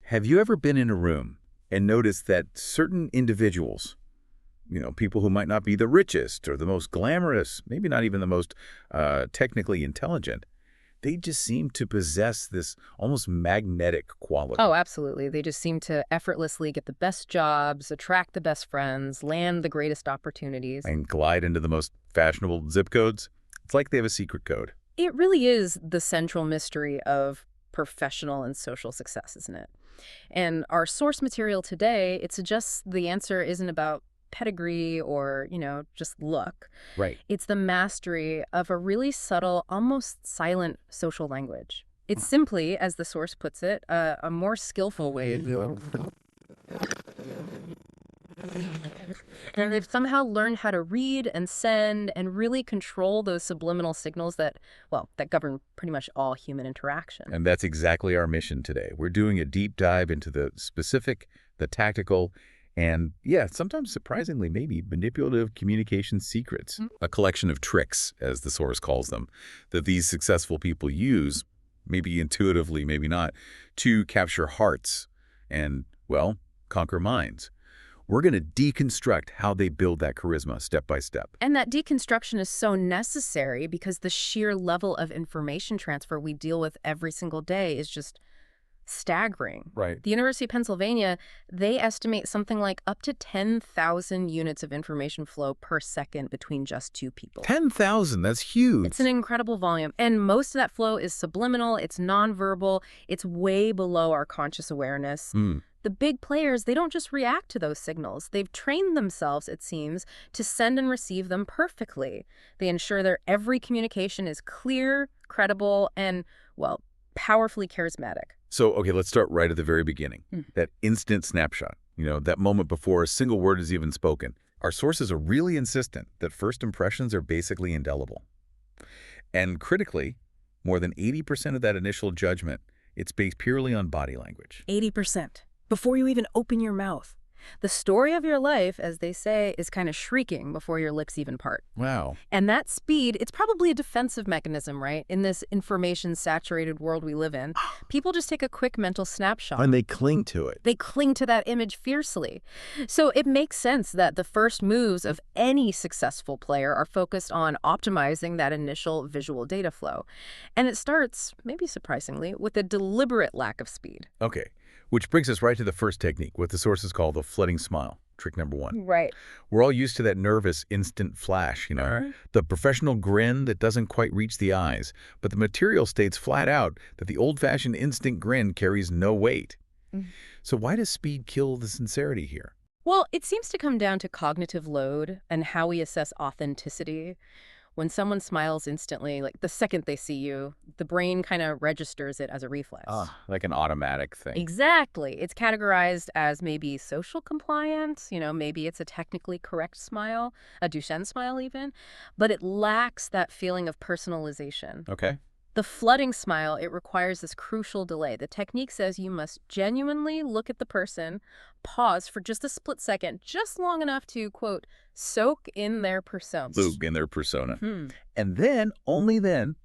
Have you ever been in a room and noticed that certain individuals, people who might not be the richest or the most glamorous, maybe not even the most technically intelligent, they just seem to possess this almost magnetic quality? Oh, absolutely. They just seem to effortlessly get the best jobs, attract the best friends, land the greatest opportunities. And glide into the most fashionable zip codes? It's like they have a secret code. It really is the central mystery of professional and social success, isn't it? And our source material today, it suggests the answer isn't about pedigree or, just luck. Right. It's the mastery of a really subtle, almost silent social language. It's simply, as the source puts it, a more skillful way of doing it. And they've somehow learned how to read and send and really control those subliminal signals that govern pretty much all human interaction. And that's exactly our mission today. We're doing a deep dive into the specific, the tactical, and sometimes surprisingly, maybe manipulative communication secrets. A collection of tricks, as the source calls them, that these successful people use, maybe intuitively, maybe not, to capture hearts and, conquer minds. We're going to deconstruct how they build that charisma step by step. And that deconstruction is so necessary because the sheer level of information transfer we deal with every single day is just staggering. Right. The University of Pennsylvania, they estimate something like up to 10,000 units of information flow per second between just two people. 10,000, that's huge. It's an incredible volume. And most of that flow is subliminal, it's nonverbal, it's way below our conscious awareness. The big players, they don't just react to those signals. They've trained themselves, it seems, to send and receive them perfectly. They ensure their every communication is clear, credible, and, powerfully charismatic. So, okay, let's start right at the very beginning. That instant snapshot, that moment before a single word is even spoken. Our sources are really insistent that first impressions are basically indelible. And critically, more than 80% of that initial judgment, it's based purely on body language. 80%. Before you even open your mouth. The story of your life, as they say, is kind of shrieking before your lips even part. Wow. And that speed, it's probably a defensive mechanism, right? In this information-saturated world we live in, people just take a quick mental snapshot. And they cling to it. They cling to that image fiercely. So it makes sense that the first moves of any successful player are focused on optimizing that initial visual data flow. And it starts, maybe surprisingly, with a deliberate lack of speed. Okay. Which brings us right to the first technique, what the sources call the flooding smile, trick number one. Right. We're all used to that nervous instant flash, the professional grin that doesn't quite reach the eyes. But the material states flat out that the old-fashioned instant grin carries no weight. So why does speed kill the sincerity here? Well, it seems to come down to cognitive load and how we assess authenticity. When someone smiles instantly, like the second they see you, the brain kind of registers it as a reflex. Like an automatic thing. Exactly. It's categorized as maybe social compliant, maybe it's a technically correct smile, a Duchenne smile even, but it lacks that feeling of personalization. Okay. The flooding smile, it requires this crucial delay. The technique says you must genuinely look at the person, pause for just a split second, just long enough to, quote, soak in their persona. Soak in their persona. And then, only then,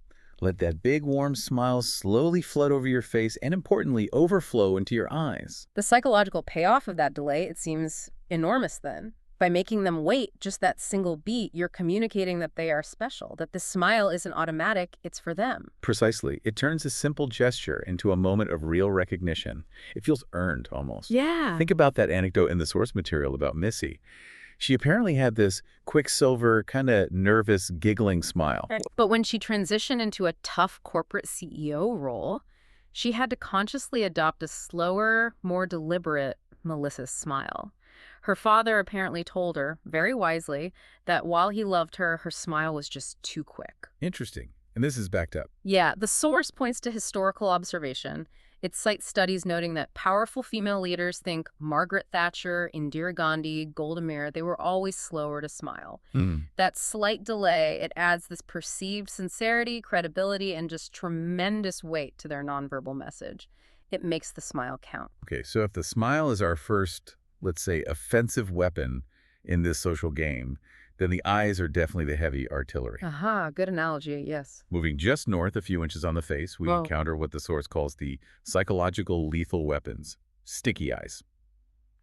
let that big warm smile slowly flood over your face and, importantly, overflow into your eyes. The psychological payoff of that delay, it seems enormous then. By making them wait just that single beat, you're communicating that they are special, that the smile isn't automatic, it's for them. Precisely. It turns a simple gesture into a moment of real recognition. It feels earned, almost. Yeah. Think about that anecdote in the source material about Missy. She apparently had this quicksilver, kind of nervous, giggling smile. But when she transitioned into a tough corporate CEO role, she had to consciously adopt a slower, more deliberate, malicious smile. Her father apparently told her, very wisely, that while he loved her, her smile was just too quick. Interesting. And this is backed up. Yeah, the source points to historical observation. It cites studies noting that powerful female leaders, think Margaret Thatcher, Indira Gandhi, Golda Meir, they were always slower to smile. That slight delay, it adds this perceived sincerity, credibility, and just tremendous weight to their nonverbal message. It makes the smile count. Okay, so if the smile is our first, let's say, offensive weapon in this social game, then the eyes are definitely the heavy artillery. Aha, good analogy, yes. Moving just north a few inches on the face, we encounter what the source calls the psychological lethal weapons. Sticky eyes.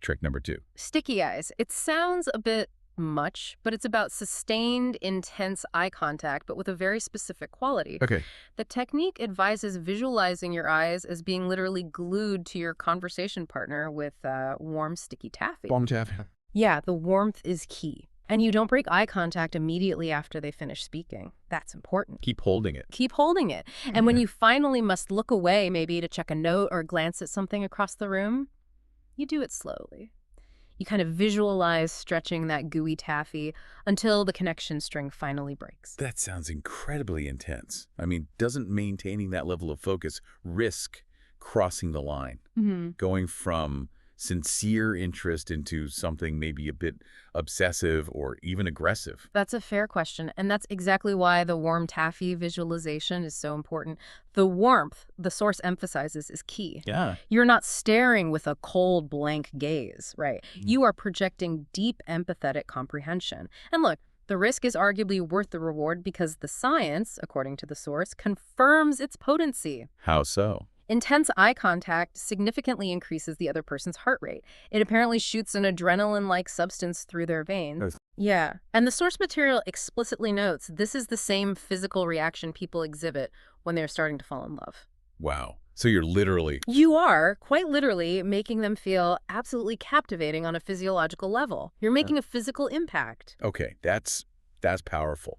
Trick number 2. Sticky eyes. It sounds a bit much, but it's about sustained, intense eye contact, but with a very specific quality. Okay. The technique advises visualizing your eyes as being literally glued to your conversation partner with warm, sticky taffy. Bomb taffy. Yeah, the warmth is key. And you don't break eye contact immediately after they finish speaking. That's important. Keep holding it. Keep holding it. And when you finally must look away, maybe to check a note or glance at something across the room, you do it slowly. You kind of visualize stretching that gooey taffy until the connection string finally breaks. That sounds incredibly intense. I mean, doesn't maintaining that level of focus risk crossing the line? Going from sincere interest into something maybe a bit obsessive or even aggressive? That's a fair question, and that's exactly why the warm taffy visualization is so important. The warmth the source emphasizes is key. Yeah. You're not staring with a cold, blank gaze, right? You are projecting deep, empathetic comprehension. And look, the risk is arguably worth the reward because the science, according to the source, confirms its potency. How so? Intense eye contact significantly increases the other person's heart rate. It apparently shoots an adrenaline-like substance through their veins. Yeah. And the source material explicitly notes this is the same physical reaction people exhibit when they're starting to fall in love. Wow. So you're literally... You are, quite literally, making them feel absolutely captivating on a physiological level. You're making a physical impact. Okay, that's powerful.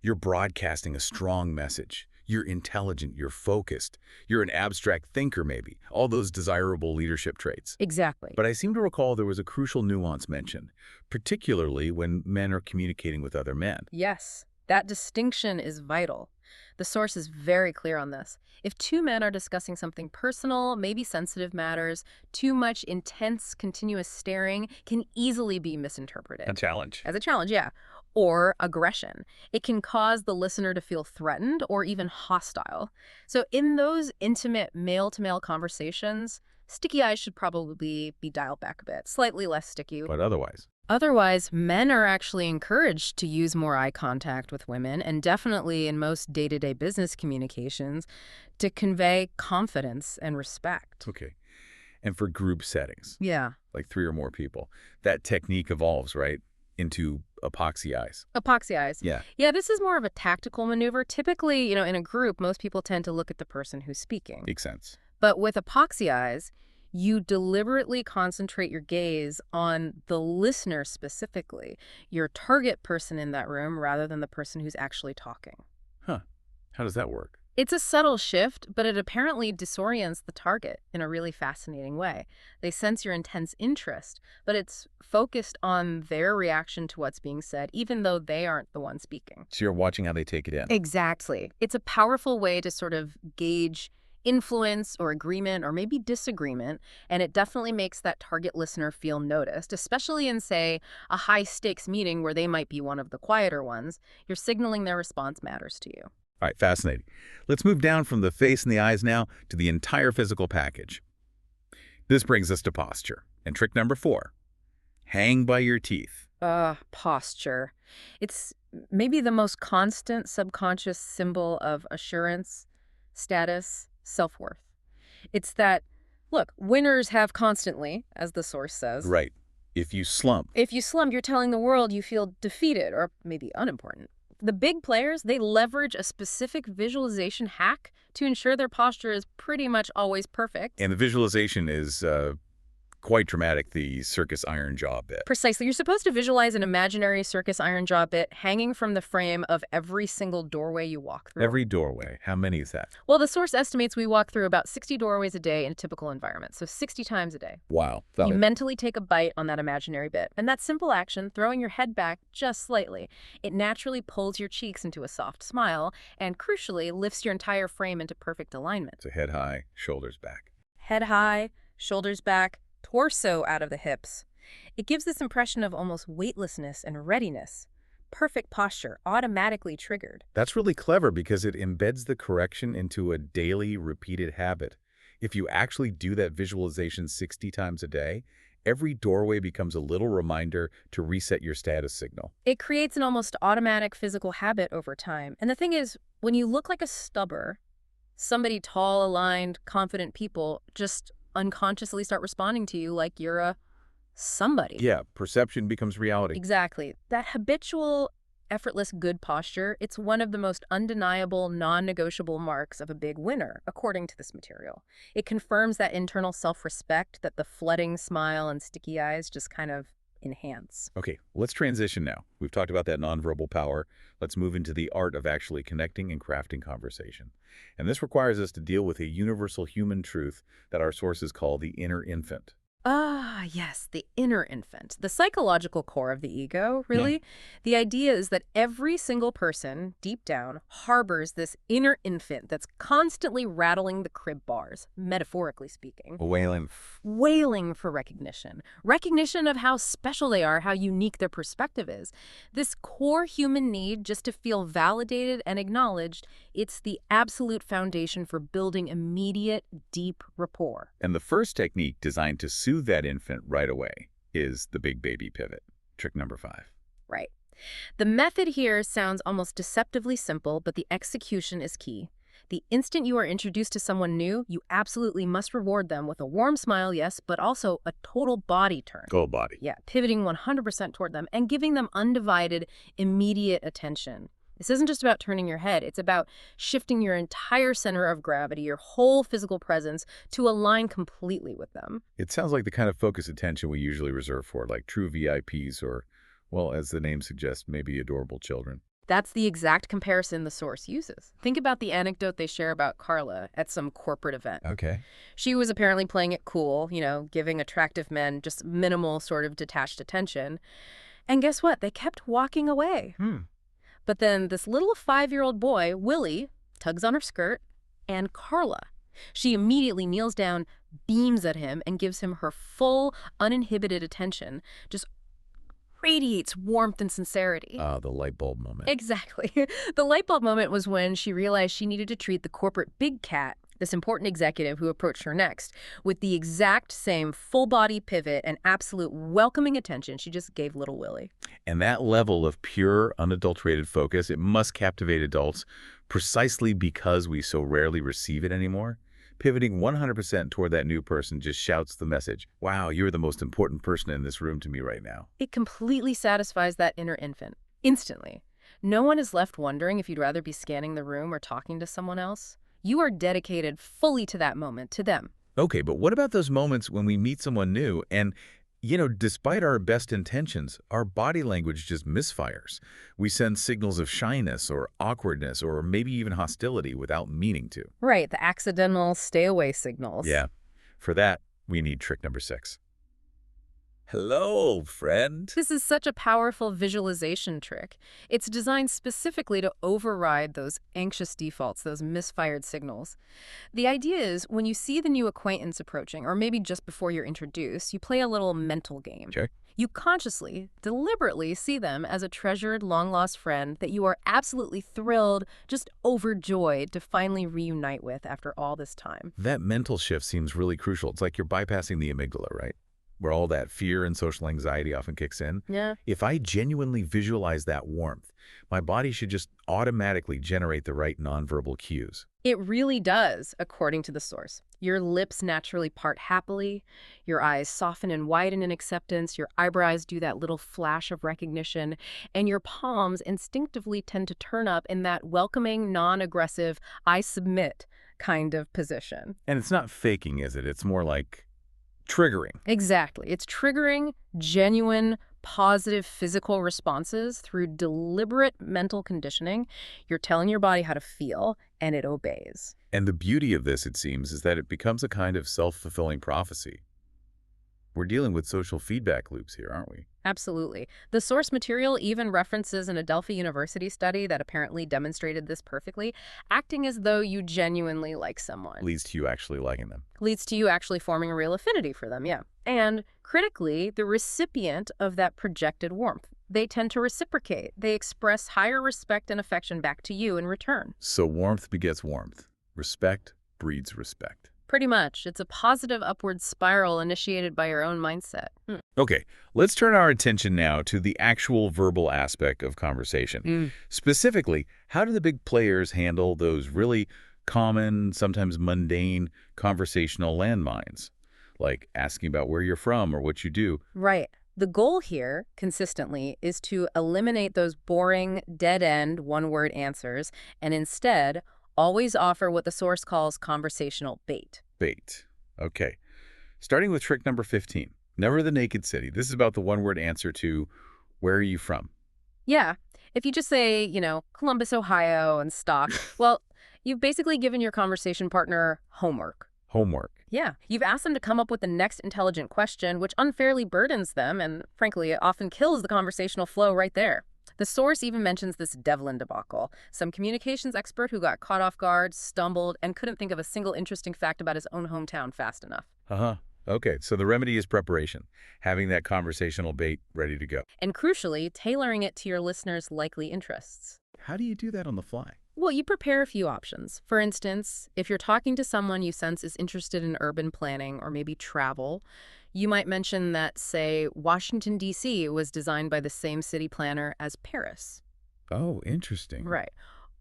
You're broadcasting a strong message. You're intelligent, you're focused, you're an abstract thinker maybe, all those desirable leadership traits. Exactly. But I seem to recall there was a crucial nuance mentioned, particularly when men are communicating with other men. Yes, that distinction is vital. The source is very clear on this. If two men are discussing something personal, maybe sensitive matters, too much intense, continuous staring can easily be misinterpreted. A challenge. As a challenge, yeah. Or aggression. It can cause the listener to feel threatened or even hostile. So in those intimate male-to-male conversations, sticky eyes should probably be dialed back a bit, slightly less sticky. But otherwise? Otherwise, men are actually encouraged to use more eye contact with women, and definitely in most day-to-day business communications, to convey confidence and respect. Okay. And for group settings? Yeah. Like 3 or more people. That technique evolves, right? Into epoxy eyes. Epoxy eyes. Yeah. Yeah, this is more of a tactical maneuver. Typically, in a group, most people tend to look at the person who's speaking. Makes sense. But with epoxy eyes, you deliberately concentrate your gaze on the listener specifically, your target person in that room rather than the person who's actually talking. Huh. How does that work? It's a subtle shift, but it apparently disorients the target in a really fascinating way. They sense your intense interest, but it's focused on their reaction to what's being said, even though they aren't the one speaking. So you're watching how they take it in. Exactly. It's a powerful way to sort of gauge influence or agreement or maybe disagreement, and it definitely makes that target listener feel noticed, especially in, say, a high-stakes meeting where they might be one of the quieter ones. You're signaling their response matters to you. All right, fascinating. Let's move down from the face and the eyes now to the entire physical package. This brings us to posture. And trick number 4, hang by your teeth. Posture. It's maybe the most constant subconscious symbol of assurance, status, self-worth. It's that, look, winners have constantly, as the source says. Right. If you slump. If you slump, you're telling the world you feel defeated or maybe unimportant. The big players, they leverage a specific visualization hack to ensure their posture is pretty much always perfect. And the visualization is quite dramatic, the circus iron jaw bit. Precisely. You're supposed to visualize an imaginary circus iron jaw bit hanging from the frame of every single doorway you walk through. Every doorway. How many is that? Well, the source estimates we walk through about 60 doorways a day in a typical environment, so 60 times a day. Wow. You mentally take a bite on that imaginary bit, and that simple action, throwing your head back just slightly, it naturally pulls your cheeks into a soft smile and, crucially, lifts your entire frame into perfect alignment. So head high, shoulders back. Head high, shoulders back, torso out of the hips. It gives this impression of almost weightlessness and readiness. Perfect posture, automatically triggered. That's really clever because it embeds the correction into a daily repeated habit. If you actually do that visualization 60 times a day, every doorway becomes a little reminder to reset your status signal. It creates an almost automatic physical habit over time. And the thing is, when you look like a stubber, somebody tall, aligned, confident people just unconsciously start responding to you like you're a somebody. Yeah, perception becomes reality. Exactly. That habitual, effortless good posture, it's one of the most undeniable, non-negotiable marks of a big winner, according to this material. It confirms that internal self-respect that the flooding smile and sticky eyes just kind of enhance. Okay, let's transition now. We've talked about that nonverbal power. Let's move into the art of actually connecting and crafting conversation. And this requires us to deal with a universal human truth that our sources call the inner infant. Ah, yes, the inner infant, the psychological core of the ego, really. The idea is that every single person, deep down, harbors this inner infant that's constantly rattling the crib bars, metaphorically speaking. Wailing. Wailing for recognition. Recognition of how special they are, how unique their perspective is. This core human need just to feel validated and acknowledged, it's the absolute foundation for building immediate, deep rapport. And the first technique designed to soothe that infant right away is the big baby pivot, trick number 5. Right. The method here sounds almost deceptively simple, but the execution is key. The instant you are introduced to someone new, you absolutely must reward them with a warm smile, yes, but also a total body turn. Full body. Yeah, pivoting 100% toward them and giving them undivided, immediate attention. This isn't just about turning your head. It's about shifting your entire center of gravity, your whole physical presence, to align completely with them. It sounds like the kind of focused attention we usually reserve for, like true VIPs or, well, as the name suggests, maybe adorable children. That's the exact comparison the source uses. Think about the anecdote they share about Carla at some corporate event. Okay. She was apparently playing it cool, giving attractive men just minimal sort of detached attention. And guess what? They kept walking away. But then this little 5-year-old boy, Willie, tugs on her skirt, and Carla. She immediately kneels down, beams at him, and gives him her full, uninhibited attention. Just radiates warmth and sincerity. The light bulb moment. Exactly. The light bulb moment was when she realized she needed to treat the corporate big cat, this important executive who approached her next, with the exact same full-body pivot and absolute welcoming attention she just gave little Willie. And that level of pure, unadulterated focus, it must captivate adults precisely because we so rarely receive it anymore. Pivoting 100% toward that new person just shouts the message, wow, you're the most important person in this room to me right now. It completely satisfies that inner infant, instantly. No one is left wondering if you'd rather be scanning the room or talking to someone else. You are dedicated fully to that moment, to them. Okay, but what about those moments when we meet someone new and, despite our best intentions, our body language just misfires? We send signals of shyness or awkwardness or maybe even hostility without meaning to. Right, the accidental stay away signals. Yeah. For that, we need trick number 6. Hello, friend. This is such a powerful visualization trick. It's designed specifically to override those anxious defaults, those misfired signals. The idea is when you see the new acquaintance approaching, or maybe just before you're introduced, you play a little mental game. Sure. You consciously, deliberately see them as a treasured, long-lost friend that you are absolutely thrilled, just overjoyed to finally reunite with after all this time. That mental shift seems really crucial. It's like you're bypassing the amygdala, right? Where all that fear and social anxiety often kicks in. Yeah. If I genuinely visualize that warmth, my body should just automatically generate the right nonverbal cues. It really does, according to the source. Your lips naturally part happily, your eyes soften and widen in acceptance, your eyebrows do that little flash of recognition, and your palms instinctively tend to turn up in that welcoming, non-aggressive, I submit kind of position. And it's not faking, is it? It's more like triggering. Exactly. It's triggering genuine, positive physical responses through deliberate mental conditioning. You're telling your body how to feel, and it obeys. And the beauty of this, it seems, is that it becomes a kind of self-fulfilling prophecy. We're dealing with social feedback loops here, aren't we? Absolutely. The source material even references an Adelphi University study that apparently demonstrated this perfectly. Acting as though you genuinely like someone Leads to you actually liking them. leads to you actually forming a real affinity for them, yeah. And critically, the recipient of that projected warmth, they tend to reciprocate. They express higher respect and affection back to you in return. So warmth begets warmth. Respect breeds respect. Pretty much. It's a positive upward spiral initiated by your own mindset. Okay, let's turn our attention now to the actual verbal aspect of conversation. Specifically, how do the big players handle those really common, sometimes mundane, conversational landmines? like asking about where you're from or what you do. Right. The goal here, consistently, is to eliminate those boring, dead-end, one-word answers and instead always offer what the source calls conversational bait. Bait. Okay. Starting with trick number 15. Never the naked city. This is about the one-word answer to where are you from? Yeah. If you just say, Columbus, Ohio, and stock, well, you've basically given your conversation partner homework. Homework. Yeah. You've asked them to come up with the next intelligent question, which unfairly burdens them and, frankly, it often kills the conversational flow right there. The source even mentions this Devlin debacle, some communications expert who got caught off guard, stumbled, and couldn't think of a single interesting fact about his own hometown fast enough. Uh-huh. Okay, so the remedy is preparation, having that conversational bait ready to go. And crucially, tailoring it to your listener's likely interests. How do you do that on the fly? Well, you prepare a few options. For instance, if you're talking to someone you sense is interested in urban planning or maybe travel, you might mention that, say, Washington, D.C. was designed by the same city planner as Paris. Oh, interesting. Right.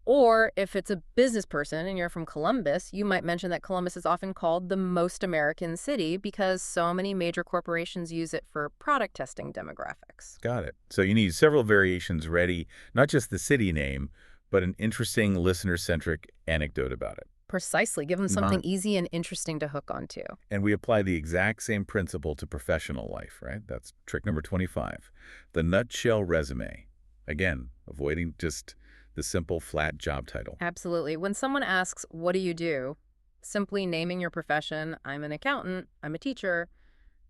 Or if it's a business person and you're from Columbus, you might mention that Columbus is often called the most American city because so many major corporations use it for product testing demographics. Got it. So you need several variations ready, not just the city name, but an interesting listener-centric anecdote about it. Precisely. Give them something easy and interesting to hook onto. And we apply the exact same principle to professional life, right? That's trick number 25. The nutshell resume. Again, avoiding just the simple, flat job title. Absolutely. When someone asks, what do you do? Simply naming your profession, I'm an accountant, I'm a teacher,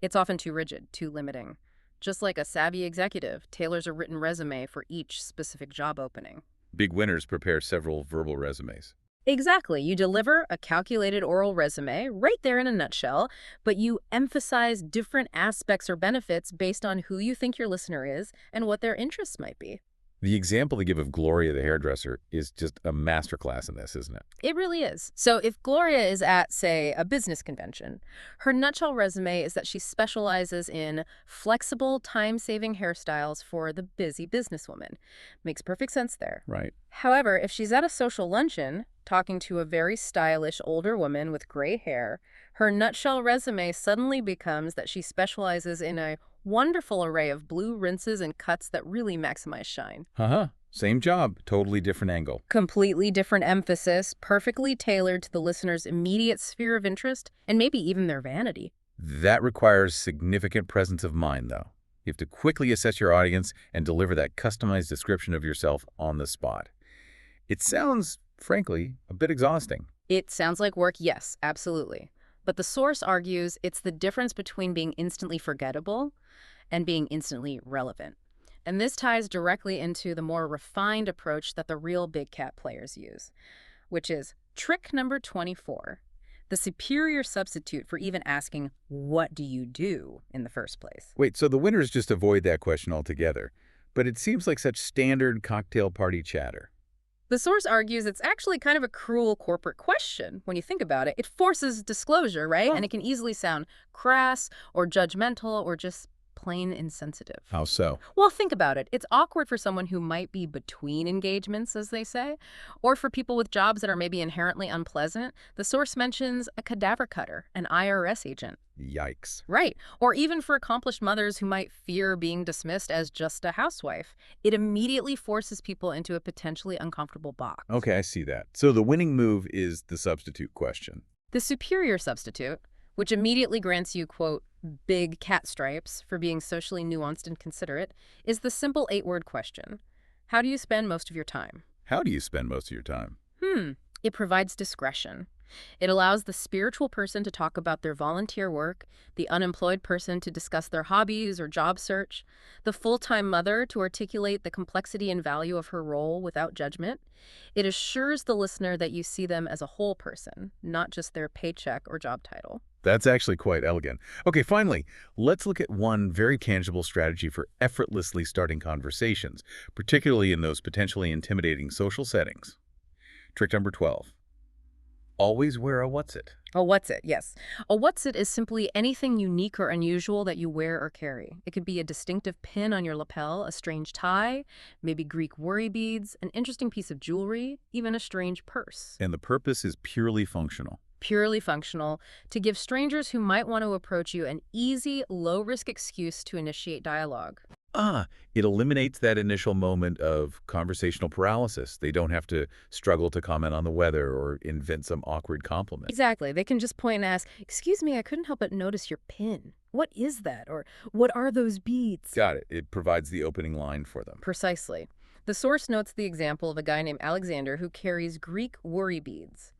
it's often too rigid, too limiting. Just like a savvy executive tailors a written resume for each specific job opening. Big winners prepare several verbal resumes. Exactly. You deliver a calculated oral resume right there in a nutshell, but you emphasize different aspects or benefits based on who you think your listener is and what their interests might be. The example they give of Gloria the hairdresser is just a masterclass in this, isn't it? It really is. So if Gloria is at, say, a business convention, her nutshell resume is that she specializes in flexible, time-saving hairstyles for the busy businesswoman. Makes perfect sense there. Right. However, if she's at a social luncheon, talking to a very stylish older woman with gray hair, her nutshell resume suddenly becomes that she specializes in a wonderful array of blue rinses and cuts that really maximize shine. Uh-huh. Same job, totally different angle. Completely different emphasis, perfectly tailored to the listener's immediate sphere of interest, and maybe even their vanity. That requires significant presence of mind, though. You have to quickly assess your audience and deliver that customized description of yourself on the spot. It sounds, frankly, a bit exhausting. It sounds like work, yes, absolutely. But the source argues it's the difference between being instantly forgettable and being instantly relevant. And this ties directly into the more refined approach that the real big cat players use, which is trick number 24, the superior substitute for even asking, what do you do in the first place? Wait, so the winners just avoid that question altogether. But it seems like such standard cocktail party chatter. The source argues it's actually kind of a cruel corporate question. When you think about it, it forces disclosure, right? Oh. And it can easily sound crass or judgmental or just plain insensitive. How so? Well, think about it. It's awkward for someone who might be between engagements, as they say, or for people with jobs that are maybe inherently unpleasant. The source mentions a cadaver cutter, an IRS agent. Yikes. Right. Or even for accomplished mothers who might fear being dismissed as just a housewife. It immediately forces people into a potentially uncomfortable box. Okay, I see that. So the winning move is the substitute question. The superior substitute, which immediately grants you, quote, big cat stripes for being socially nuanced and considerate, is the simple 8-word question. How do you spend most of your time? How do you spend most of your time? It provides discretion. It allows the spiritual person to talk about their volunteer work, the unemployed person to discuss their hobbies or job search, the full-time mother to articulate the complexity and value of her role without judgment. It assures the listener that you see them as a whole person, not just their paycheck or job title. That's actually quite elegant. Okay, finally, let's look at one very tangible strategy for effortlessly starting conversations, particularly in those potentially intimidating social settings. Trick number 12. Always wear a what's-it. A what's-it, yes. A what's-it is simply anything unique or unusual that you wear or carry. It could be a distinctive pin on your lapel, a strange tie, maybe Greek worry beads, an interesting piece of jewelry, even a strange purse. And the purpose is purely functional. purely functional, to give strangers who might want to approach you an easy, low-risk excuse to initiate dialogue. Ah, it eliminates that initial moment of conversational paralysis. They don't have to struggle to comment on the weather or invent some awkward compliment. Exactly. They can just point and ask, "Excuse me, I couldn't help but notice your pin. What is that?" Or, "What are those beads?" Got it. It provides the opening line for them. Precisely. The source notes the example of a guy named Alexander who carries Greek worry beads.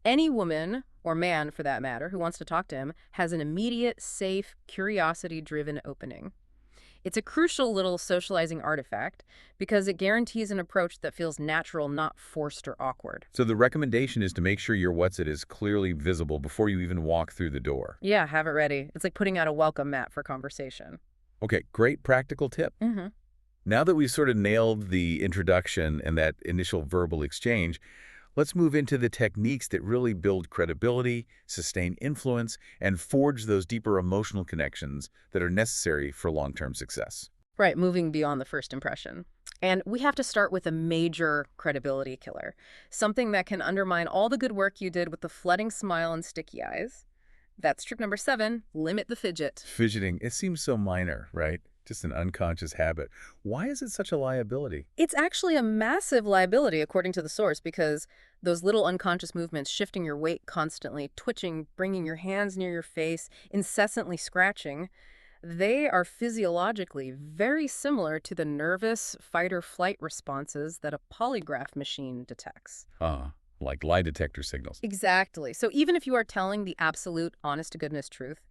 Any woman, or man for that matter, who wants to talk to him, has an immediate, safe, curiosity-driven opening. It's a crucial little socializing artifact because it guarantees an approach that feels natural, not forced or awkward. So the recommendation is to make sure your what's it is clearly visible before you even walk through the door. Yeah, have it ready. It's like putting out a welcome mat for conversation. Okay, great practical tip. Mm-hmm. Now that we've sort of nailed the introduction and that initial verbal exchange, let's move into the techniques that really build credibility, sustain influence, and forge those deeper emotional connections that are necessary for long-term success. Right, moving beyond the first impression. And we have to start with a major credibility killer, something that can undermine all the good work you did with the flooding smile and sticky eyes. That's trick number 7, limit the fidget. Fidgeting, it seems so minor, right? Just an unconscious habit. Why is it such a liability? It's actually a massive liability, according to the source, because those little unconscious movements, shifting your weight constantly, twitching, bringing your hands near your face, incessantly scratching, they are physiologically very similar to the nervous fight-or-flight responses that a polygraph machine detects. Like lie detector signals. Exactly. So even if you are telling the absolute, honest-to-goodness truth,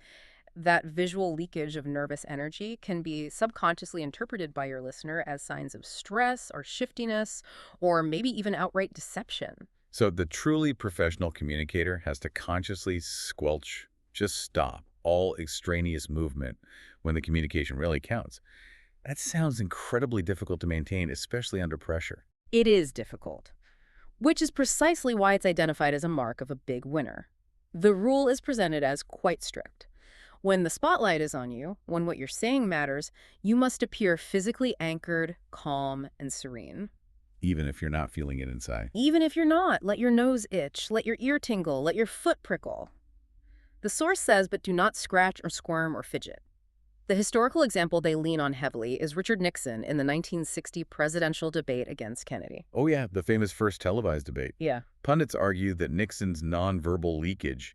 that visual leakage of nervous energy can be subconsciously interpreted by your listener as signs of stress or shiftiness, or maybe even outright deception. So the truly professional communicator has to consciously squelch, just stop, all extraneous movement when the communication really counts. That sounds incredibly difficult to maintain, especially under pressure. It is difficult, which is precisely why it's identified as a mark of a big winner. The rule is presented as quite strict. When the spotlight is on you, when what you're saying matters, you must appear physically anchored, calm, and serene. Even if you're not feeling it inside. Even if you're not, let your nose itch, let your ear tingle, let your foot prickle. The source says, but do not scratch or squirm or fidget. The historical example they lean on heavily is Richard Nixon in the 1960 presidential debate against Kennedy. Oh yeah, the famous first televised debate. Yeah. Pundits argue that Nixon's nonverbal leakage,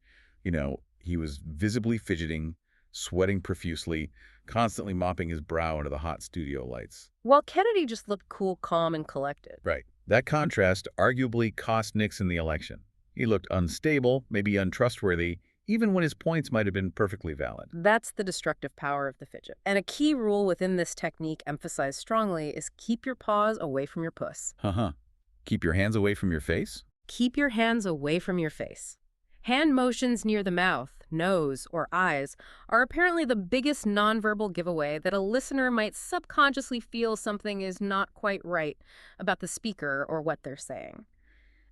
he was visibly fidgeting, sweating profusely, constantly mopping his brow under the hot studio lights. While Kennedy just looked cool, calm, and collected. Right. That contrast arguably cost Nixon the election. He looked unstable, maybe untrustworthy, even when his points might have been perfectly valid. That's the destructive power of the fidget. And a key rule within this technique emphasized strongly is keep your paws away from your puss. Keep your hands away from your face? Keep your hands away from your face. Hand motions near the mouth, nose, or eyes are apparently the biggest nonverbal giveaway that a listener might subconsciously feel something is not quite right about the speaker or what they're saying.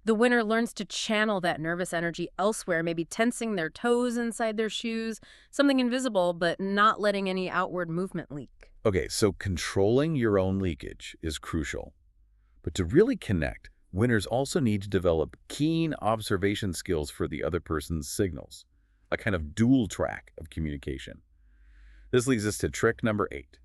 The winner learns to channel that nervous energy elsewhere, maybe tensing their toes inside their shoes, something invisible, but not letting any outward movement leak. Okay, so controlling your own leakage is crucial. But to really connect, winners also need to develop keen observation skills for the other person's signals, a kind of dual track of communication. This leads us to trick number 8,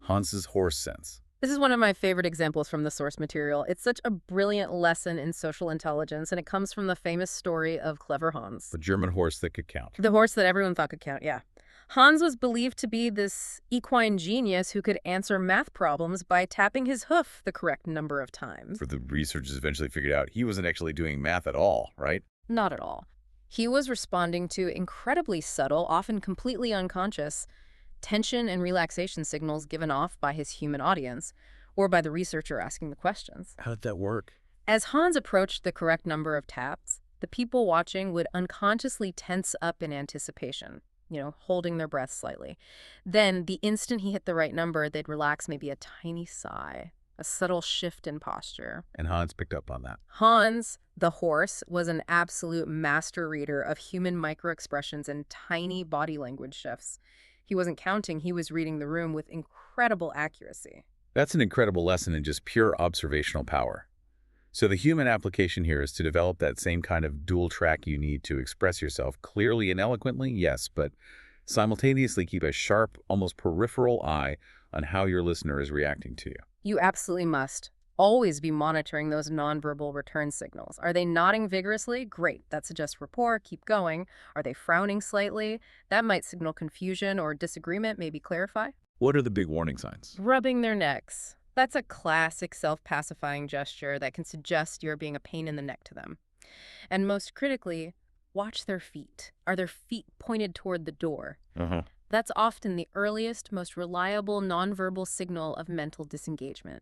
Hans's horse sense. This is one of my favorite examples from the source material. It's such a brilliant lesson in social intelligence, and it comes from the famous story of Clever Hans. The German horse that could count. The horse that everyone thought could count, yeah. Hans was believed to be this equine genius who could answer math problems by tapping his hoof the correct number of times. For the researchers eventually figured out he wasn't actually doing math at all, right? Not at all. He was responding to incredibly subtle, often completely unconscious, tension and relaxation signals given off by his human audience, or by the researcher asking the questions. How did that work? As Hans approached the correct number of taps, the people watching would unconsciously tense up in anticipation, holding their breath slightly. Then, the instant he hit the right number, they'd relax, maybe a tiny sigh, a subtle shift in posture. And Hans picked up on that. Hans, the horse, was an absolute master reader of human microexpressions and tiny body language shifts. He wasn't counting, he was reading the room with incredible accuracy. That's an incredible lesson in just pure observational power. So the human application here is to develop that same kind of dual track you need to express yourself clearly and eloquently, yes, but simultaneously keep a sharp, almost peripheral eye on how your listener is reacting to you. You absolutely must always be monitoring those nonverbal return signals. Are they nodding vigorously? Great. That suggests rapport. Keep going. Are they frowning slightly? That might signal confusion or disagreement. Maybe clarify. What are the big warning signs? Rubbing their necks. That's a classic self-pacifying gesture that can suggest you're being a pain in the neck to them. And most critically, watch their feet. Are their feet pointed toward the door? That's often the earliest, most reliable nonverbal signal of mental disengagement.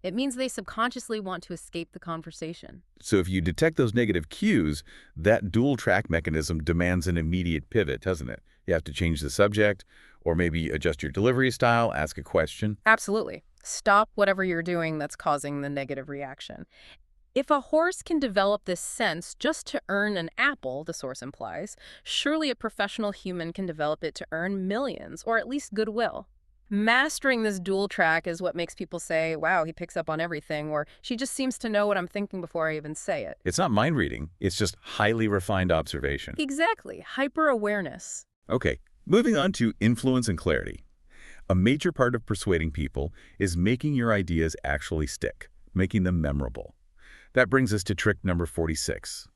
It means they subconsciously want to escape the conversation. So if you detect those negative cues, that dual track mechanism demands an immediate pivot, doesn't it? You have to change the subject, or maybe adjust your delivery style, ask a question. Absolutely. Stop whatever you're doing that's causing the negative reaction. If a horse can develop this sense just to earn an apple, the source implies, surely a professional human can develop it to earn millions, or at least goodwill. Mastering this dual track is what makes people say, wow, he picks up on everything, or she just seems to know what I'm thinking before I even say it. It's not mind reading, it's just highly refined observation. Exactly. Hyper-awareness. Okay, moving on to influence and clarity. A major part of persuading people is making your ideas actually stick, making them memorable. That brings us to trick number 46,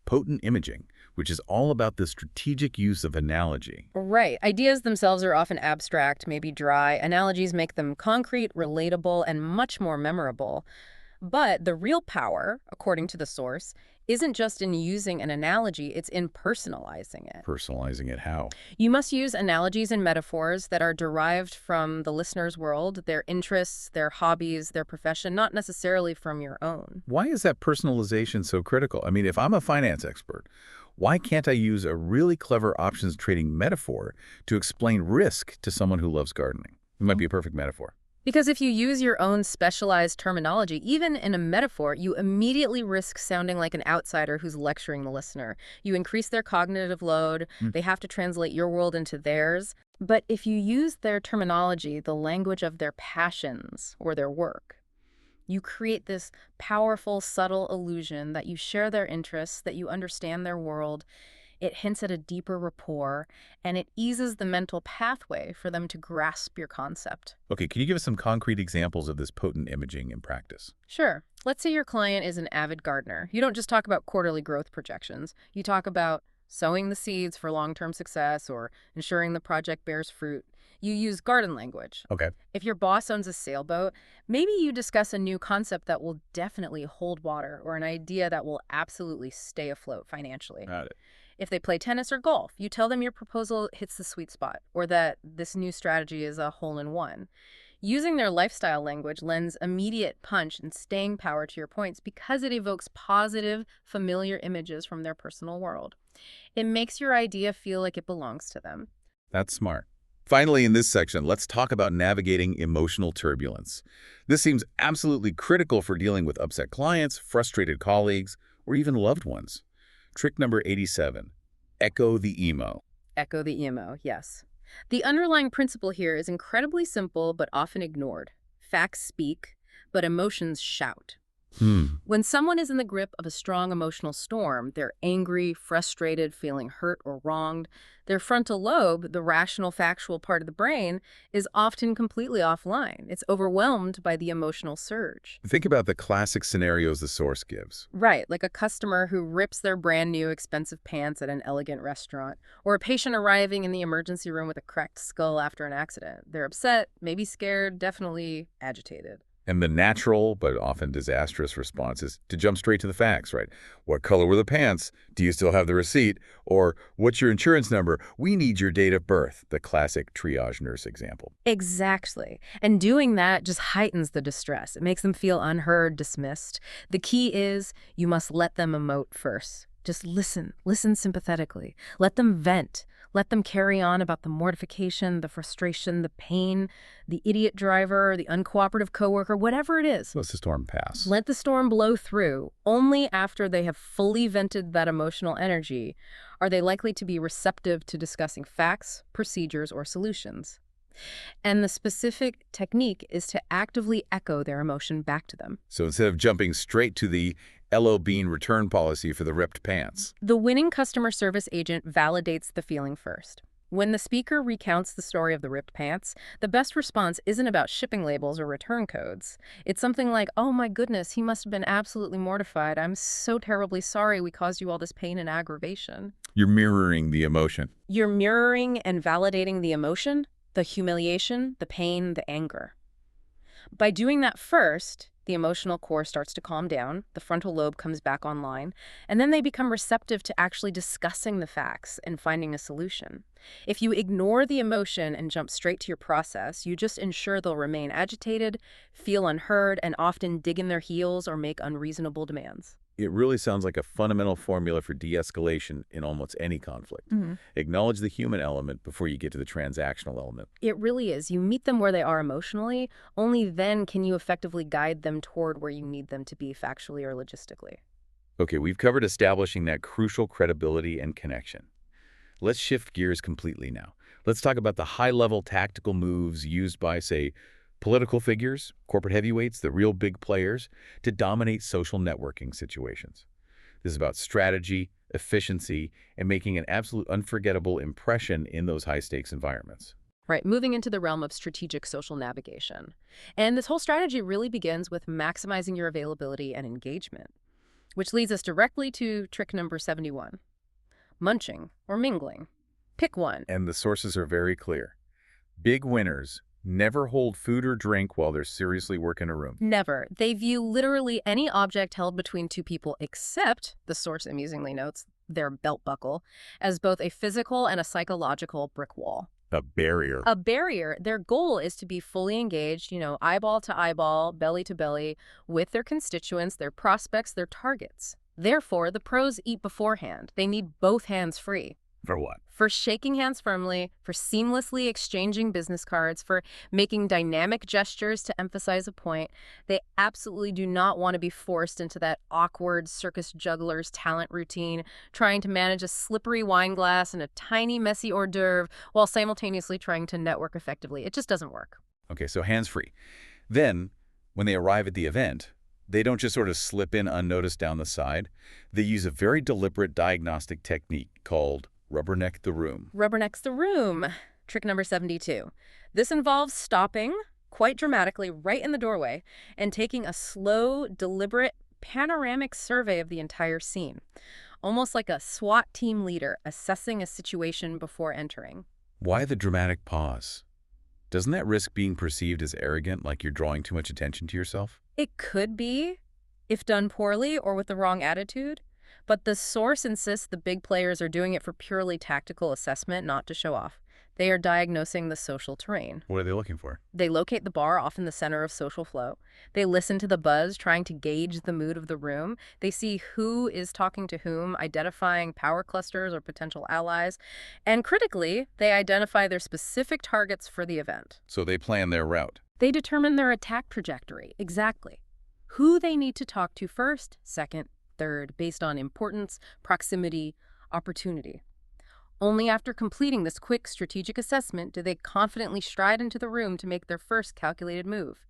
potent imaging, which is all about the strategic use of analogy. Right. Ideas themselves are often abstract, maybe dry. Analogies make them concrete, relatable, and much more memorable. But the real power, according to the source, isn't just in using an analogy, it's in personalizing it. Personalizing it how? You must use analogies and metaphors that are derived from the listener's world, their interests, their hobbies, their profession, not necessarily from your own. Why is that personalization so critical? I mean, if I'm a finance expert, why can't I use a really clever options trading metaphor to explain risk to someone who loves gardening? It might be a perfect metaphor. Because if you use your own specialized terminology, even in a metaphor, you immediately risk sounding like an outsider who's lecturing the listener. You increase their cognitive load. They have to translate your world into theirs. But if you use their terminology, the language of their passions or their work, you create this powerful, subtle illusion that you share their interests, that you understand their world. It hints at a deeper rapport, and it eases the mental pathway for them to grasp your concept. Okay, can you give us some concrete examples of this potent imaging in practice? Sure. Let's say your client is an avid gardener. You don't just talk about quarterly growth projections. You talk about sowing the seeds for long-term success or ensuring the project bears fruit. You use garden language. Okay. If your boss owns a sailboat, maybe you discuss a new concept that will definitely hold water or an idea that will absolutely stay afloat financially. Got it. If they play tennis or golf, you tell them your proposal hits the sweet spot or that this new strategy is a hole-in-one. Using their lifestyle language lends immediate punch and staying power to your points because it evokes positive, familiar images from their personal world. It makes your idea feel like it belongs to them. That's smart. Finally, in this section, let's talk about navigating emotional turbulence. This seems absolutely critical for dealing with upset clients, frustrated colleagues, or even loved ones. Trick number 87, echo the emo. Echo the emo, yes. The underlying principle here is incredibly simple but often ignored. Facts speak, but emotions shout. When someone is in the grip of a strong emotional storm, they're angry, frustrated, feeling hurt or wronged. Their frontal lobe, the rational, factual part of the brain, is often completely offline. It's overwhelmed by the emotional surge. Think about the classic scenarios the source gives. Right, like a customer who rips their brand new expensive pants at an elegant restaurant, or a patient arriving in the emergency room with a cracked skull after an accident. They're upset, maybe scared, definitely agitated. And the natural, but often disastrous response is to jump straight to the facts, right? What color were the pants? Do you still have the receipt? Or what's your insurance number? We need your date of birth, the classic triage nurse example. Exactly. And doing that just heightens the distress. It makes them feel unheard, dismissed. The key is you must let them emote first. Just listen sympathetically. Let them vent. Let them carry on about the mortification, the frustration, the pain, the idiot driver, the uncooperative coworker, whatever it is. Let the storm pass. Let the storm blow through. Only after they have fully vented that emotional energy are they likely to be receptive to discussing facts, procedures, or solutions. And the specific technique is to actively echo their emotion back to them. So instead of jumping straight to the LO Bean return policy for the ripped pants. The winning customer service agent validates the feeling first. When the speaker recounts the story of the ripped pants, the best response isn't about shipping labels or return codes. It's something like, "Oh my goodness, he must have been absolutely mortified. I'm so terribly sorry we caused you all this pain and aggravation." You're mirroring the emotion. You're mirroring and validating the emotion, the humiliation, the pain, the anger. By doing that first, the emotional core starts to calm down, the frontal lobe comes back online, and then they become receptive to actually discussing the facts and finding a solution. If you ignore the emotion and jump straight to your process, you just ensure they'll remain agitated, feel unheard, and often dig in their heels or make unreasonable demands. It really sounds like a fundamental formula for de-escalation in almost any conflict. Acknowledge the human element before you get to the transactional element. It really is. You meet them where they are emotionally. Only then can you effectively guide them toward where you need them to be factually or logistically. Okay, we've covered establishing that crucial credibility and connection. Let's shift gears completely now. Let's talk about the high-level tactical moves used by, say, political figures, corporate heavyweights, the real big players, to dominate social networking situations. This is about strategy, efficiency, and making an absolute unforgettable impression in those high-stakes environments. Right, moving into the realm of strategic social navigation. And this whole strategy really begins with maximizing your availability and engagement, which leads us directly to trick number 71, munching or mingling. Pick one. And the sources are very clear. Big winners never hold food or drink while they're seriously working a room. Never. They view literally any object held between two people except, the source amusingly notes, their belt buckle, as both a physical and a psychological brick wall. A barrier. A barrier. Their goal is to be fully engaged, eyeball to eyeball, belly to belly, with their constituents, their prospects, their targets. Therefore, the pros eat beforehand. They need both hands free. For what? For shaking hands firmly, for seamlessly exchanging business cards, for making dynamic gestures to emphasize a point. They absolutely do not want to be forced into that awkward circus juggler's talent routine, trying to manage a slippery wine glass and a tiny messy hors d'oeuvre while simultaneously trying to network effectively. It just doesn't work. Okay, so hands-free. Then, when they arrive at the event, they don't just sort of slip in unnoticed down the side. They use a very deliberate diagnostic technique called rubberneck the room. Rubbernecks the room. Trick number 72. This involves stopping, quite dramatically, right in the doorway and taking a slow, deliberate, panoramic survey of the entire scene. Almost like a SWAT team leader assessing a situation before entering. Why the dramatic pause? Doesn't that risk being perceived as arrogant, like you're drawing too much attention to yourself? It could be, if done poorly or with the wrong attitude. But the source insists the big players are doing it for purely tactical assessment, not to show off. They are diagnosing the social terrain. What are they looking for? They locate the bar off in the center of social flow. They listen to the buzz, trying to gauge the mood of the room. They see who is talking to whom, identifying power clusters or potential allies. And critically, they identify their specific targets for the event. So they plan their route. They determine their attack trajectory, exactly. Who they need to talk to first, second, third, based on importance, proximity, opportunity. Only after completing this quick strategic assessment do they confidently stride into the room to make their first calculated move.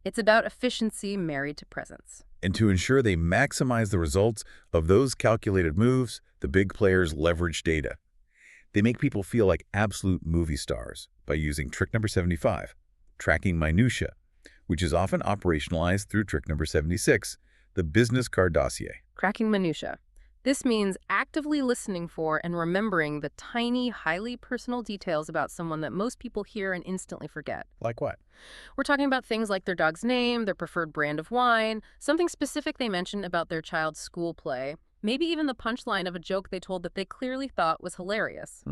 It's about efficiency married to presence. And to ensure they maximize the results of those calculated moves, the big players leverage data. They make people feel like absolute movie stars by using trick number 75, tracking minutia, which is often operationalized through trick number 76, the business card dossier. Tracking minutia. This means actively listening for and remembering the tiny, highly personal details about someone that most people hear and instantly forget. Like what? We're talking about things like their dog's name, their preferred brand of wine, something specific they mentioned about their child's school play, maybe even the punchline of a joke they told that they clearly thought was hilarious.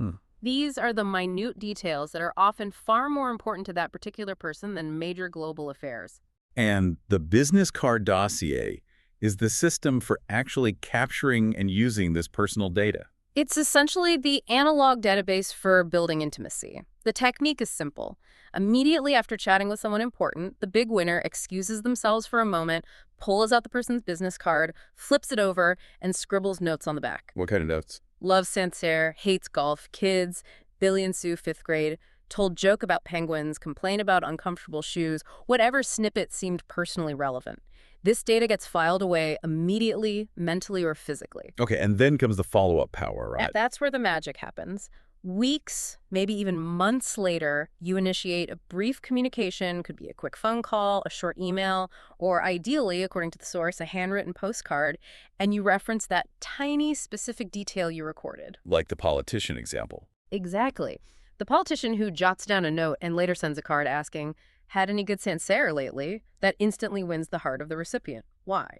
These are the minute details that are often far more important to that particular person than major global affairs. And the business card dossier is the system for actually capturing and using this personal data. It's essentially the analog database for building intimacy. The technique is simple. Immediately after chatting with someone important, the big winner excuses themselves for a moment, pulls out the person's business card, flips it over, and scribbles notes on the back. What kind of notes? Loves Sancerre, hates golf, kids, Billy and Sue, 5th grade, told joke about penguins, complained about uncomfortable shoes, whatever snippet seemed personally relevant. This data gets filed away immediately, mentally or physically. Okay, and then comes the follow-up power, right? That's where the magic happens. Weeks, maybe even months later, you initiate a brief communication, could be a quick phone call, a short email, or ideally, according to the source, a handwritten postcard, and you reference that tiny specific detail you recorded. Like the politician example. Exactly. The politician who jots down a note and later sends a card asking, "Had any good Sancerre lately?" That instantly wins the heart of the recipient. Why?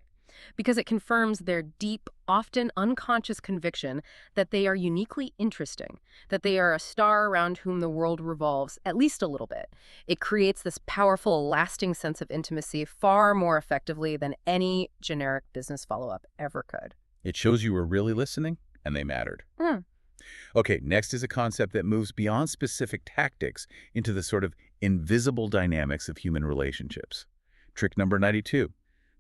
Because it confirms their deep, often unconscious conviction that they are uniquely interesting, that they are a star around whom the world revolves, at least a little bit. It creates this powerful, lasting sense of intimacy far more effectively than any generic business follow-up ever could. It shows you were really listening, and they mattered. Okay, next is a concept that moves beyond specific tactics into the sort of invisible dynamics of human relationships. Trick number 92.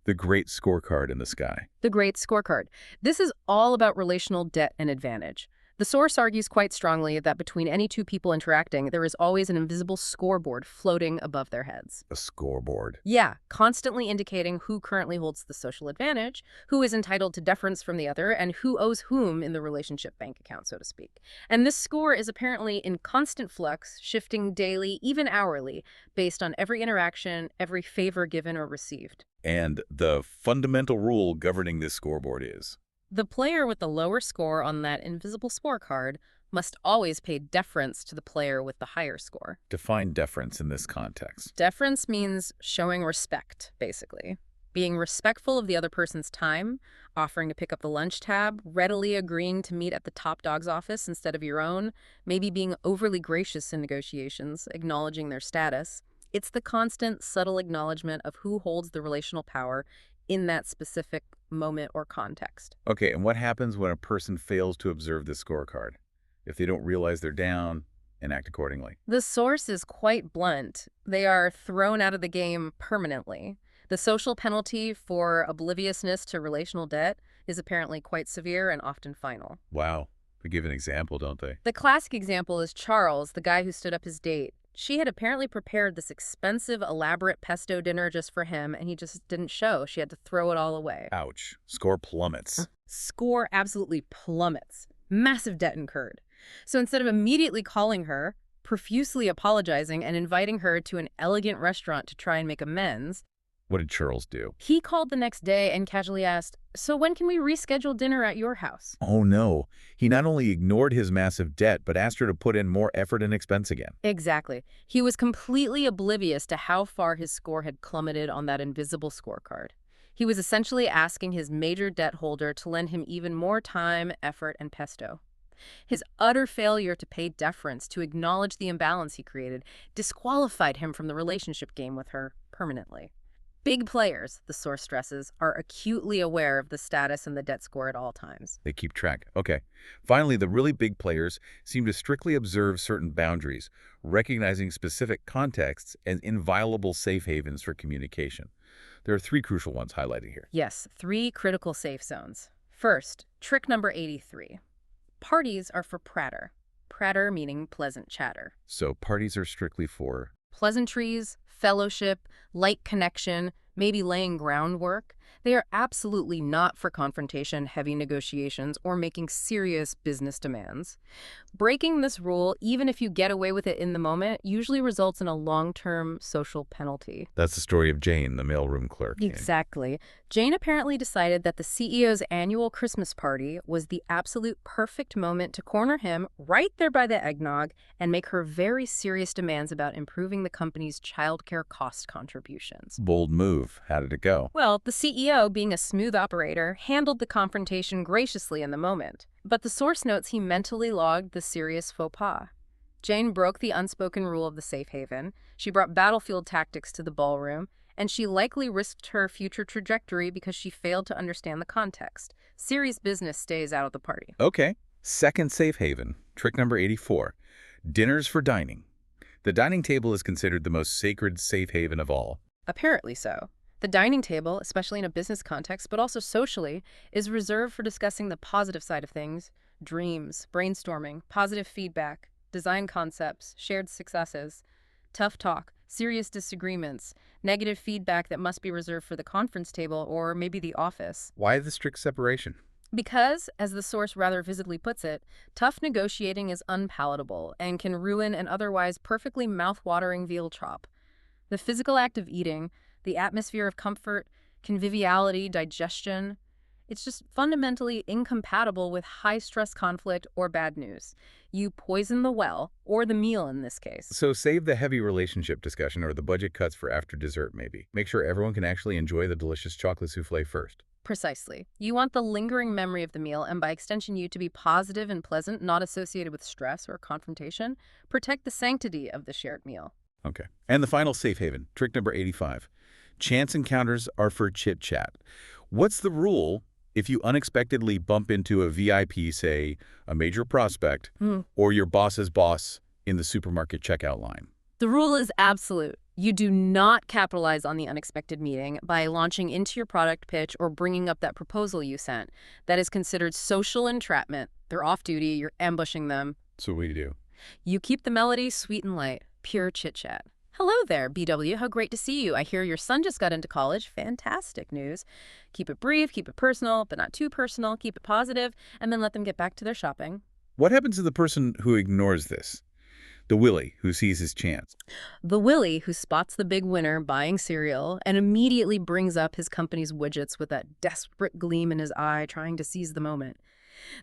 The great scorecard in the sky. The great scorecard. This is all about relational debt and advantage. The source argues quite strongly that between any two people interacting, there is always an invisible scoreboard floating above their heads. A scoreboard. Yeah, constantly indicating who currently holds the social advantage, who is entitled to deference from the other, and who owes whom in the relationship bank account, so to speak. And this score is apparently in constant flux, shifting daily, even hourly, based on every interaction, every favor given or received. And the fundamental rule governing this scoreboard is? The player with the lower score on that invisible scorecard must always pay deference to the player with the higher score. Define deference in this context. Deference means showing respect, basically. Being respectful of the other person's time, offering to pick up the lunch tab, readily agreeing to meet at the top dog's office instead of your own, maybe being overly gracious in negotiations, acknowledging their status. It's the constant, subtle acknowledgement of who holds the relational power in that specific moment or context. Okay, and what happens when a person fails to observe the scorecard? If they don't realize they're down and act accordingly? The source is quite blunt. They are thrown out of the game permanently. The social penalty for obliviousness to relational debt is apparently quite severe and often final. Wow. They give an example, don't they? The classic example is Charles, the guy who stood up his date. She had apparently prepared this expensive, elaborate pesto dinner just for him, and he just didn't show. She had to throw it all away. Ouch. Score plummets. Score absolutely plummets. Massive debt incurred. So instead of immediately calling her, profusely apologizing, and inviting her to an elegant restaurant to try and make amends, What did Charles do? he called the next day and casually asked, "So when can we reschedule dinner at your house?" Oh no. He not only ignored his massive debt, but asked her to put in more effort and expense again. Exactly. He was completely oblivious to how far his score had plummeted on that invisible scorecard. He was essentially asking his major debt holder to lend him even more time, effort, and pesto. His utter failure to pay deference, to acknowledge the imbalance he created, disqualified him from the relationship game with her permanently. Big players, the source stresses, are acutely aware of the status and the debt score at all times. They keep track. Okay. Finally, the really big players seem to strictly observe certain boundaries, recognizing specific contexts as inviolable safe havens for communication. There are 3 crucial ones highlighted here. Yes, 3 critical safe zones. First, trick number 83. Parties are for pratter. Pratter meaning pleasant chatter. So parties are strictly for... Pleasantries, fellowship, light connection, maybe laying groundwork. They are absolutely not for confrontation, heavy negotiations, or making serious business demands. Breaking this rule, even if you get away with it in the moment, usually results in a long-term social penalty. That's the story of Jane, the mailroom clerk. Exactly. Jane apparently decided that the CEO's annual Christmas party was the absolute perfect moment to corner him right there by the eggnog and make her very serious demands about improving the company's childcare cost contributions. Bold move. How did it go? Well, the CEO, being a smooth operator, handled the confrontation graciously in the moment. But the source notes he mentally logged the serious faux pas. Jane broke the unspoken rule of the safe haven. She brought battlefield tactics to the ballroom, and she likely risked her future trajectory because she failed to understand the context. Serious business stays out of the party. Okay. Second safe haven. Trick number 84. Dinners for dining. The dining table is considered the most sacred safe haven of all. Apparently so. The dining table, especially in a business context, but also socially, is reserved for discussing the positive side of things, dreams, brainstorming, positive feedback. design concepts, shared successes, tough talk, serious disagreements, negative feedback that must be reserved for the conference table or maybe the office. Why the strict separation? Because, as the source rather visibly puts it, tough negotiating is unpalatable and can ruin an otherwise perfectly mouth-watering veal chop. The physical act of eating, the atmosphere of comfort, conviviality, digestion, it's just fundamentally incompatible with high-stress conflict or bad news. You poison the well, or the meal in this case. So save the heavy relationship discussion or the budget cuts for after dessert, maybe. Make sure everyone can actually enjoy the delicious chocolate souffle first. Precisely. You want the lingering memory of the meal, and by extension you to be positive and pleasant, not associated with stress or confrontation. Protect the sanctity of the shared meal. Okay. And the final safe haven, trick number 85. Chance encounters are for chit-chat. What's the rule if you unexpectedly bump into a VIP, say, a major prospect, or your boss's boss in the supermarket checkout line? The rule is absolute. You do not capitalize on the unexpected meeting by launching into your product pitch or bringing up that proposal you sent. That is considered social entrapment. They're off duty. You're ambushing them. So what do you do? You keep the melody sweet and light. Pure chit-chat. Hello there, BW. How great to see you. I hear your son just got into college. Fantastic news. Keep it brief, keep it personal, but not too personal. Keep it positive, and then let them get back to their shopping. What happens to the person who ignores this? The Willie who sees his chance. The Willie who spots the big winner buying cereal and immediately brings up his company's widgets with that desperate gleam in his eye, trying to seize the moment.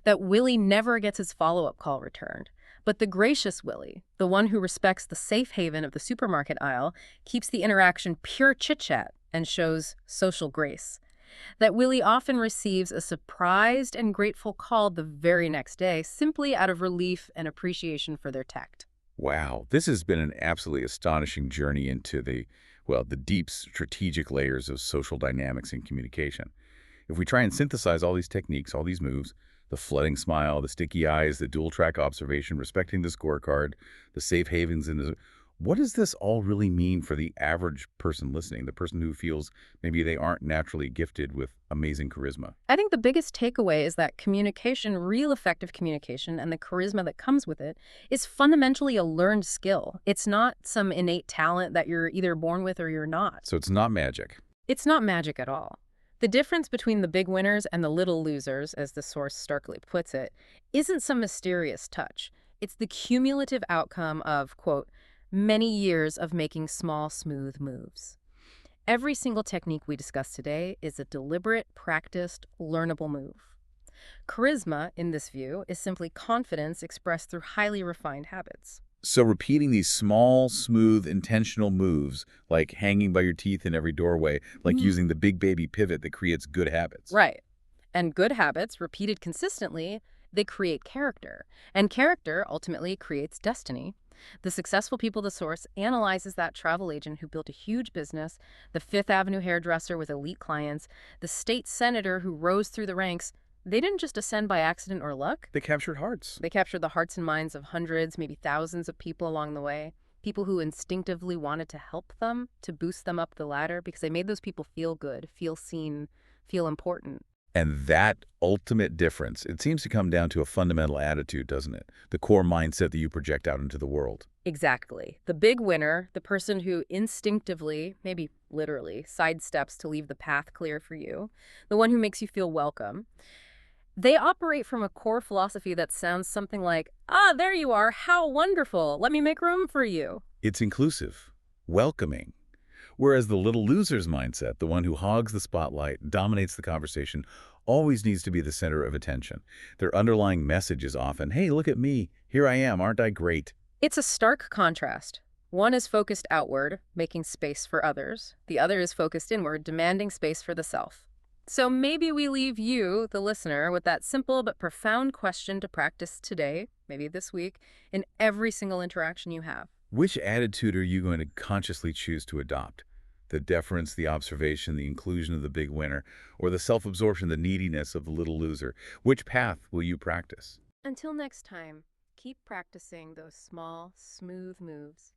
That Willie never gets his follow-up call returned. But the gracious Willie, the one who respects the safe haven of the supermarket aisle, keeps the interaction pure chit-chat and shows social grace. That Willie often receives a surprised and grateful call the very next day, simply out of relief and appreciation for their tact. Wow, this has been an absolutely astonishing journey into the deep strategic layers of social dynamics and communication. If we try and synthesize all these techniques, all these moves, the flooding smile, the sticky eyes, the dual-track observation, respecting the scorecard, the safe havens, what does this all really mean for the average person listening, the person who feels maybe they aren't naturally gifted with amazing charisma? I think the biggest takeaway is that communication, real effective communication, and the charisma that comes with it is fundamentally a learned skill. It's not some innate talent that you're either born with or you're not. So it's not magic. It's not magic at all. The difference between the big winners and the little losers, as the source starkly puts it, isn't some mysterious touch. It's the cumulative outcome of, quote, many years of making small, smooth moves. Every single technique we discuss today is a deliberate, practiced, learnable move. Charisma, in this view, is simply confidence expressed through highly refined habits. So repeating these small, smooth, intentional moves, like hanging by your teeth in every doorway, like using the big baby pivot that creates good habits. Right. And good habits, repeated consistently, they create character. And character ultimately creates destiny. The successful people the source analyzes that travel agent who built a huge business, the Fifth Avenue hairdresser with elite clients, the state senator who rose through the ranks. They didn't just ascend by accident or luck. They captured hearts. They captured the hearts and minds of hundreds, maybe thousands of people along the way. People who instinctively wanted to help them, to boost them up the ladder, because they made those people feel good, feel seen, feel important. And that ultimate difference, it seems to come down to a fundamental attitude, doesn't it? The core mindset that you project out into the world. Exactly. The big winner, the person who instinctively, maybe literally, sidesteps to leave the path clear for you, the one who makes you feel welcome, they operate from a core philosophy that sounds something like, there you are, how wonderful, let me make room for you. It's inclusive, welcoming. Whereas the little loser's mindset, the one who hogs the spotlight, dominates the conversation, always needs to be the center of attention. Their underlying message is often, hey, look at me, here I am, aren't I great? It's a stark contrast. One is focused outward, making space for others. The other is focused inward, demanding space for the self. So maybe we leave you, the listener, with that simple but profound question to practice today, maybe this week, in every single interaction you have. Which attitude are you going to consciously choose to adopt? The deference, the observation, the inclusion of the big winner, or the self-absorption, the neediness of the little loser? Which path will you practice? Until next time, keep practicing those small, smooth moves.